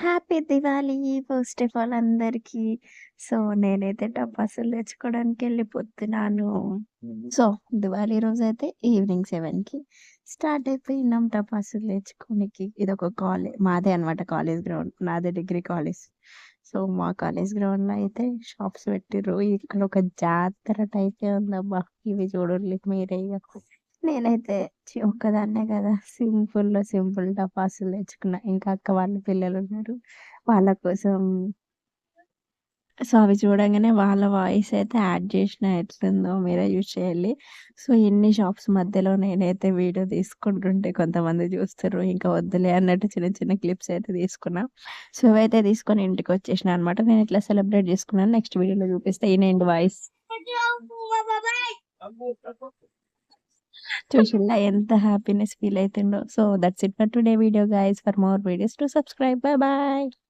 Happy Diwali first of all అందరికీ. So, నేనైతే టపాసులు తెచ్చుకోవడానికెళ్ళిపోతున్నాను. సో, దివాళీ రోజైతే ఈవినింగ్ 7కి స్టార్ట్ అయిపోయినాం టపాసులు తెచ్చుకోనికి. ఇదొక మాదే అనమాట కాలేజ్ గ్రౌండ్. నాదే డిగ్రీ కాలేజ్. సో, మా కాలేజ్ గ్రౌండ్‌లో అయితే షాప్స్ పెట్టిర్రు. ఇక్కడ ఒక జాతర టైపే ఉందబ్బా! ఇవి చూడుర్రి మీరే ఇగ. నేనైతే ఒక్కదాన్నే గదా! సింపుల్‌లో సింపుల్ టపాసులు తెచ్చుకున్నా. ఇంకా అక్క వాళ్ళ పిల్లలున్నారు. వాళ్ళ కోసం సో, అవి చూడంగానే వాళ్ళ వాయిస్ అయితే యాడ్ చేషినా ఎట్లుందో మీరే చూసేయాలి. సో, ఇన్ని షాప్స్ మధ్యలో నేనైతే వీడియో తీసుకుంటుంటే కొంతమంది చూస్తుర్రు. ఇంకా వద్దులే అన్నట్టు చిన్న చిన్న క్లిప్స్ అయితే తీసుకున్నా. సో, ఇవైతే తీసుకొని ఇంటికొచ్చేసినా అనమాట. నేను ఎట్లా సెలబ్రేట్ చేసుకున్నానో నెక్స్ట్ వీడియోలో చూపిస్తా. ఇనేయండి వాయిస్. చూషిల్లా ఎంత హ్యాపీనెస్ ఫీల్ అయితుండో. So, that's it for today video guys. For more videos to subscribe. Bye by.